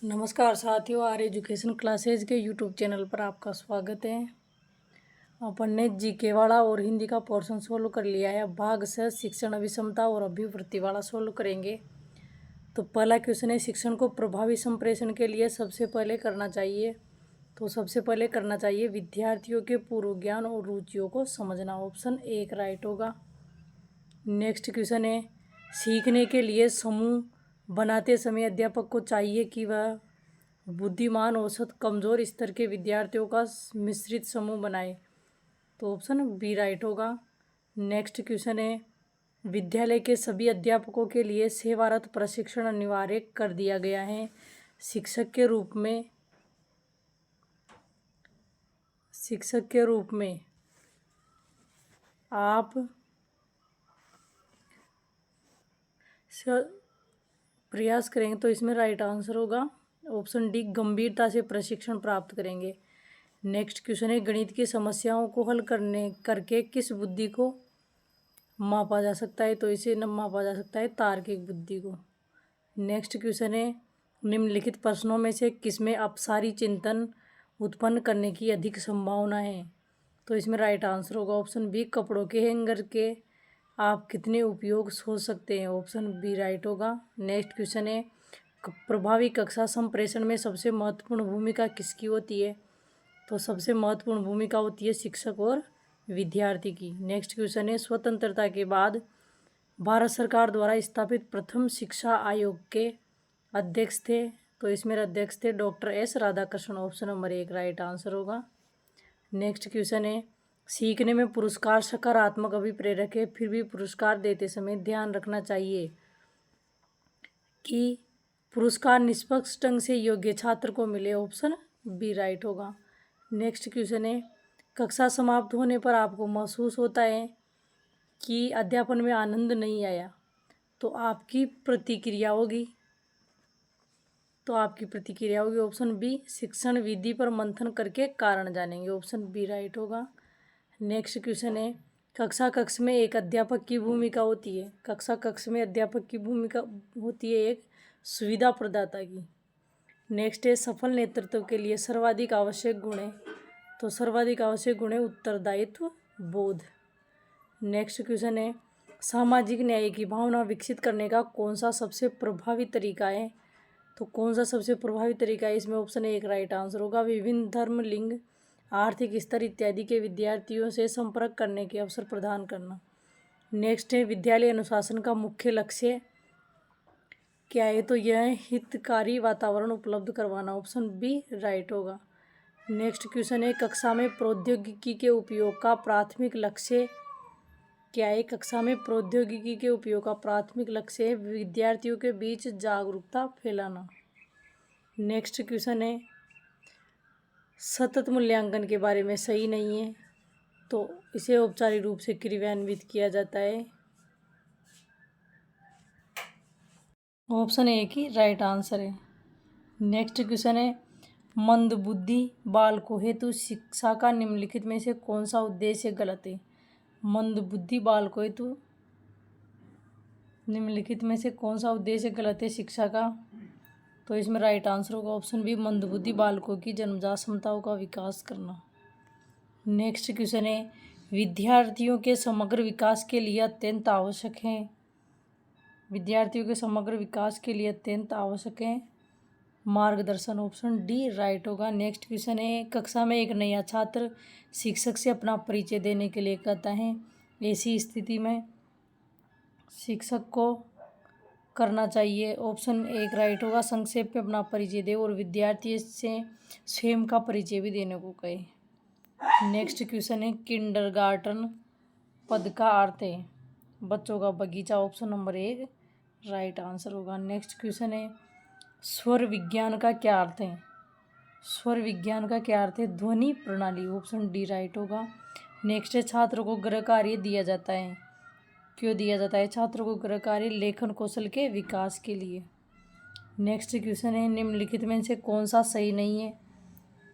नमस्कार साथियों, are education classes के यूट्यूब चैनल पर आपका स्वागत है। अपन ने जीके वाला और हिंदी का पोर्शन सोल्व कर लिया है। अब भाग से शिक्षण अभिक्षमता और अभिवृत्ति वाला सोल्व करेंगे। तो पहला क्वेश्चन है, शिक्षण को प्रभावी संप्रेषण के लिए सबसे पहले करना चाहिए। तो सबसे पहले करना चाहिए विद्यार्थियों के पूर्व ज्ञान और रुचियों को समझना। ऑप्शन 1 राइट होगा। नेक्स्ट क्वेश्चन है, सीखने के लिए समूह बनाते समय अध्यापक को चाहिए कि वह बुद्धिमान, औसत, कमजोर स्तर के विद्यार्थियों का मिश्रित समूह बनाए। तो ऑप्शन बी राइट होगा। नेक्स्ट क्वेश्चन है, विद्यालय के सभी अध्यापकों के लिए सेवारत प्रशिक्षण अनिवार्य कर दिया गया है। शिक्षक के रूप में आप प्रयास करेंगे। तो इसमें राइट आंसर होगा ऑप्शन डी, गंभीरता से प्रशिक्षण प्राप्त करेंगे। नेक्स्ट क्वेश्चन है, गणित की समस्याओं को हल करके किस बुद्धि को मापा जा सकता है। तो इसे मापा जा सकता है तार्किक बुद्धि को। नेक्स्ट क्वेश्चन है, निम्नलिखित प्रश्नों में से किसमें अपसारी चिंतन उत्पन्न करने की अधिक संभावना है। तो इसमें राइट आंसर होगा ऑप्शन बी, कपड़ों के हैंगर के आप कितने उपयोग सोच सकते हैं। ऑप्शन बी राइट होगा। नेक्स्ट क्वेश्चन है, प्रभावी कक्षा संप्रेषण में सबसे महत्वपूर्ण भूमिका किसकी होती है। तो सबसे महत्वपूर्ण भूमिका होती है शिक्षक और विद्यार्थी की। नेक्स्ट क्वेश्चन है, स्वतंत्रता के बाद भारत सरकार द्वारा स्थापित प्रथम शिक्षा आयोग के अध्यक्ष थे। तो इसमें अध्यक्ष थे doctor S Radhakrishnan. Option number 1 right answer होगा। नेक्स्ट क्वेश्चन है, सीखने में पुरस्कार सकारात्मक अभिप्रेरक है, फिर भी पुरस्कार देते समय ध्यान रखना चाहिए कि पुरस्कार निष्पक्ष ढंग से योग्य छात्र को मिले। ऑप्शन बी राइट होगा। नेक्स्ट क्वेश्चन है, कक्षा समाप्त होने पर आपको महसूस होता है कि अध्यापन में आनंद नहीं आया, तो आपकी प्रतिक्रिया होगी। ऑप्शन बी, शिक्षण विधि पर मंथन करके कारण जानेंगे। ऑप्शन बी राइट होगा। नेक्स्ट क्वेश्चन है, कक्ष में एक अध्यापक की भूमिका होती है। कक्ष में अध्यापक की भूमिका होती है एक सुविधा प्रदाता की। नेक्स्ट है, सफल नेतृत्व के लिए सर्वाधिक आवश्यक गुण है। तो सर्वाधिक आवश्यक गुण है उत्तरदायित्व बोध। नेक्स्ट क्वेश्चन है, सामाजिक न्याय की भावना विकसित करने का कौन सा सबसे प्रभावी तरीका है। तो कौन सा सबसे प्रभावी तरीका है, इसमें ऑप्शन 1 राइट आंसर होगा। विभिन्न धर्म, लिंग, आर्थिक स्तर इत्यादि के विद्यार्थियों से संपर्क करने के अवसर प्रदान करना। नेक्स्ट है, विद्यालय अनुशासन का मुख्य लक्ष्य क्या है। तो यह हितकारी वातावरण उपलब्ध करवाना। ऑप्शन बी राइट होगा। नेक्स्ट क्वेश्चन है, कक्षा में प्रौद्योगिकी के उपयोग का प्राथमिक लक्ष्य क्या है। कक्षा में प्रौद्योगिकी के उपयोग का प्राथमिक लक्ष्य है विद्यार्थियों के बीच जागरूकता फैलाना। नेक्स्ट क्वेश्चन है, सतत मूल्यांकन के बारे में सही नहीं है, तो इसे औपचारिक रूप से क्रियान्वित किया जाता है। ऑप्शन ए की राइट आंसर है। नेक्स्ट क्वेश्चन है, मंदबुद्धि बालकों हेतु शिक्षा का निम्नलिखित में से कौन सा उद्देश्य गलत है। मंदबुद्धि बालकों हेतु निम्नलिखित में से कौन सा उद्देश्य गलत है शिक्षा का। तो इसमें राइट आंसर होगा ऑप्शन बी, मंदबुद्धि बालकों की जन्मजात क्षमताओं का विकास करना। नेक्स्ट क्वेश्चन है, विद्यार्थियों के समग्र विकास के लिए अत्यंत आवश्यक है। विद्यार्थियों के समग्र विकास के लिए अत्यंत आवश्यक है मार्गदर्शन। ऑप्शन डी राइट होगा। नेक्स्ट क्वेश्चन है, कक्षा में एक नया छात्र शिक्षक से अपना परिचय देने के लिए कहता है। ऐसी स्थिति में शिक्षक को करना चाहिए। ऑप्शन 1 राइट होगा, संक्षेप में अपना परिचय दे और विद्यार्थी से स्वयं का परिचय भी देने को कहे। नेक्स्ट क्वेश्चन है, किंडरगार्टन पद का अर्थ है बच्चों का बगीचा। ऑप्शन नंबर 1 राइट आंसर होगा। नेक्स्ट क्वेश्चन है, स्वर विज्ञान का क्या अर्थ है। स्वर विज्ञान का क्या अर्थ है, ध्वनि प्रणाली। ऑप्शन डी राइट होगा। नेक्स्ट है, छात्र को गृह कार्य दिया जाता है। क्यों दिया जाता है छात्रों को गृह कार्य, लेखन कौशल के विकास के लिए। नेक्स्ट क्वेश्चन है, निम्नलिखित में से कौन सा सही नहीं है।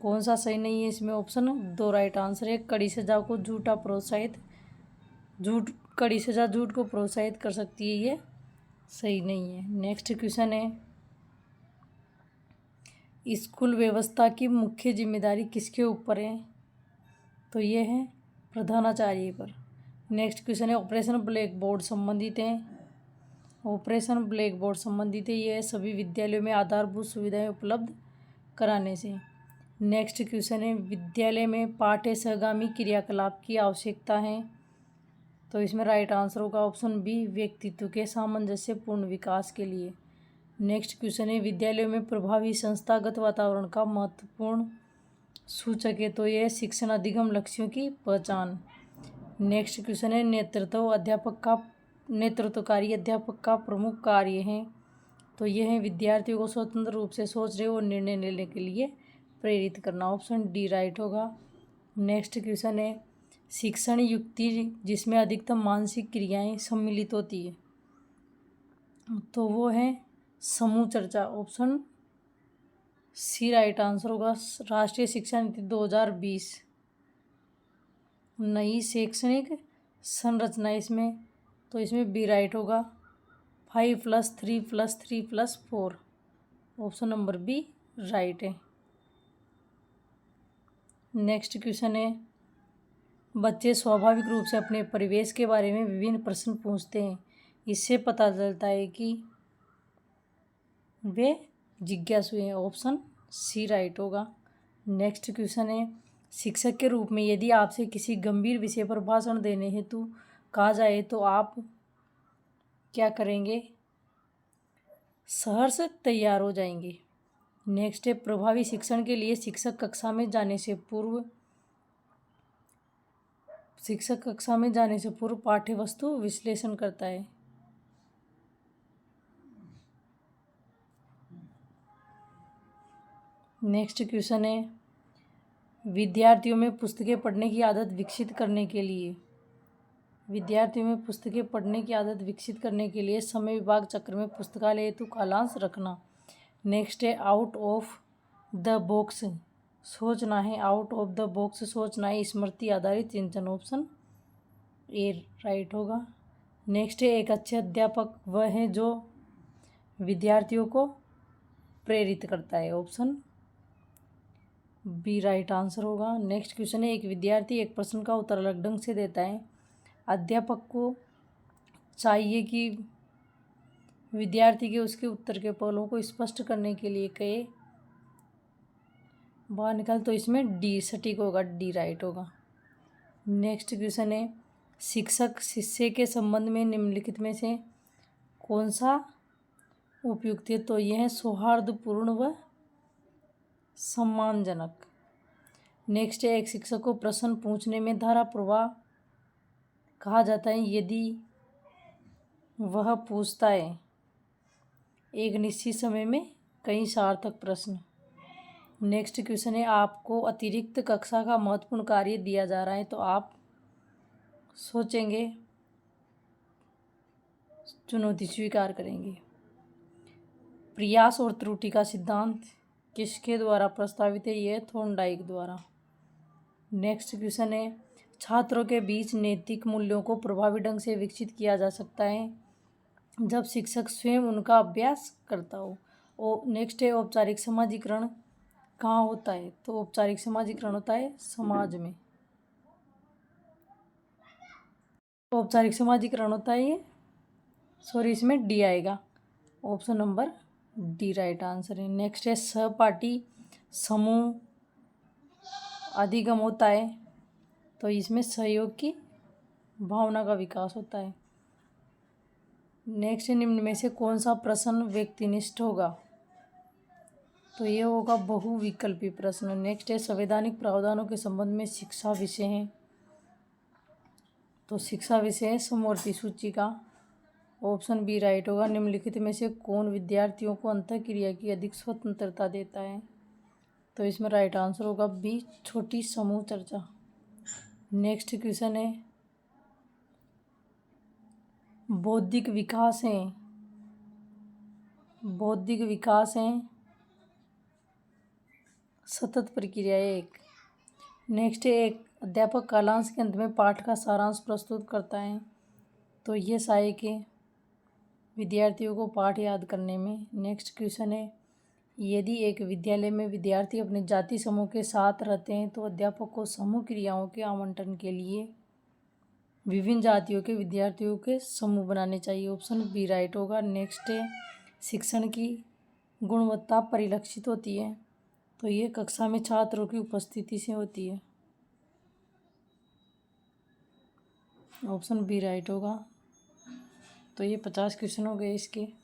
कौन सा सही नहीं है, इसमें ऑप्शन 2 राइट आंसर है। कड़ी सजा को कड़ी सजा झूठ को प्रोत्साहित कर सकती है, ये सही नहीं है। नेक्स्ट क्वेश्चन है, स्कूल व्यवस्था की मुख्य जिम्मेदारी किसके ऊपर है? तो ये है प्रधानाचार्य पर। नेक्स्ट क्वेश्चन है ऑपरेशन ब्लैक बोर्ड संबंधित है। ऑपरेशन ब्लैक बोर्ड संबंधित है, यह सभी विद्यालयों में आधारभूत सुविधाएं उपलब्ध कराने से। नेक्स्ट क्वेश्चन है विद्यालय में पाठ्य सहगामी क्रियाकलाप की आवश्यकता है। तो इसमें राइट आंसर होगा ऑप्शन बी, व्यक्तित्व के सामंजस्यपूर्ण विकास के लिए। नेक्स्ट क्वेश्चन है विद्यालयों में प्रभावी संस्थागत वातावरण का महत्वपूर्ण सूचक है। तो यह शिक्षण अधिगम लक्ष्यों की पहचान। नेक्स्ट क्वेश्चन है नेतृत्वकारी अध्यापक का प्रमुख कार्य है। तो यह है विद्यार्थियों को स्वतंत्र रूप से सोचने और निर्णय लेने के लिए प्रेरित करना। ऑप्शन डी राइट होगा। नेक्स्ट क्वेश्चन है शिक्षण युक्ति जिसमें अधिकतम मानसिक क्रियाएं सम्मिलित होती है। तो वो है समूह चर्चा। ऑप्शन सी राइट आंसर होगा। राष्ट्रीय शिक्षा नीति 2020 नई शैक्षणिक संरचना इसमें, तो इसमें बी राइट होगा 5+3+3+4। ऑप्शन नंबर बी राइट है। नेक्स्ट क्वेश्चन है बच्चे स्वाभाविक रूप से अपने परिवेश के बारे में विभिन्न प्रश्न पूछते हैं, इससे पता चलता है कि वे जिज्ञासु हैं। ऑप्शन सी राइट होगा। नेक्स्ट क्वेश्चन है शिक्षक के रूप में यदि आपसे किसी गंभीर विषय पर भाषण देने हेतु कहा जाए तो आप क्या करेंगे? सहर्ष तैयार हो जाएंगे। नेक्स्ट है प्रभावी शिक्षण के लिए शिक्षक कक्षा में जाने से पूर्व पाठ्य वस्तु विश्लेषण करता है। नेक्स्ट क्वेश्चन है विद्यार्थियों में पुस्तकें पढ़ने की आदत विकसित करने के लिए समय विभाग चक्र में पुस्तकालय हेतु कालांश रखना। नेक्स्ट है आउट ऑफ द बॉक्स सोचना है स्मृति आधारित चिंतन। ऑप्शन ए राइट होगा। नेक्स्ट है एक अच्छे अध्यापक वह है जो विद्यार्थियों को प्रेरित करता है। ऑप्शन बी राइट आंसर होगा। नेक्स्ट क्वेश्चन है एक विद्यार्थी एक प्रश्न का उत्तर अलग ढंग से देता है, अध्यापक को चाहिए कि विद्यार्थी के उसके उत्तर के पहलुओं को स्पष्ट करने के लिए कहे बाहर निकाल। तो इसमें डी सटीक होगा, डी राइट होगा। नेक्स्ट क्वेश्चन है शिक्षक शिष्य के संबंध में निम्नलिखित में से कौन सा उपयुक्त है? तो यह है सौहार्दपूर्ण व सम्मानजनक। नेक्स्ट है एक शिक्षक को प्रश्न पूछने में धारा प्रवाह कहा जाता है यदि वह पूछता है एक निश्चित समय में कई सार्थक प्रश्न। नेक्स्ट क्वेश्चन है आपको अतिरिक्त कक्षा का महत्वपूर्ण कार्य दिया जा रहा है तो आप सोचेंगे, चुनौती स्वीकार करेंगे। प्रयास और त्रुटि का सिद्धांत किसके द्वारा प्रस्तावित है? यह थॉर्नडाइक द्वारा। नेक्स्ट क्वेश्चन है छात्रों के बीच नैतिक मूल्यों को प्रभावी ढंग से विकसित किया जा सकता है जब शिक्षक स्वयं उनका अभ्यास करता हो। और नेक्स्ट है औपचारिक समाजीकरण कहाँ होता है? तो औपचारिक समाजीकरण होता है समाज में। औपचारिक समाजीकरण होता है इसमें डी आएगा। Option number D right answer है। नेक्स्ट है सहपाठी समूह अधिगम होता है तो इसमें सहयोग की भावना का विकास होता है। नेक्स्ट निम्न में से कौन सा प्रश्न व्यक्तिनिष्ठ होगा? तो ये होगा बहुविकल्पी प्रश्न। नेक्स्ट है संवैधानिक प्रावधानों के संबंध में शिक्षा विषय है, तो शिक्षा विषय है समवर्ती सूची का। ऑप्शन बी राइट होगा। निम्नलिखित में से कौन विद्यार्थियों को अंतःक्रिया की अधिक स्वतंत्रता देता है? तो इसमें राइट आंसर होगा बी छोटी समूह चर्चा। नेक्स्ट क्वेश्चन है बौद्धिक विकास है सतत प्रक्रिया एक। नेक्स्ट है एक अध्यापक कालांश के अंत में पाठ का सारांश प्रस्तुत करता है तो ये सहायक है विद्यार्थियों को पाठ याद करने में। नेक्स्ट क्वेश्चन है यदि एक विद्यालय में विद्यार्थी अपने जाति समूह के साथ रहते हैं तो अध्यापक को समूह क्रियाओं के आवंटन के लिए विभिन्न जातियों के विद्यार्थियों के समूह बनाने चाहिए। ऑप्शन बी राइट होगा। नेक्स्ट है, शिक्षण की गुणवत्ता परिलक्षित होती है तो ये कक्षा में छात्रों की उपस्थिति से होती है। ऑप्शन बी राइट होगा। तो ये 50 क्वेश्चन हो गए इसके।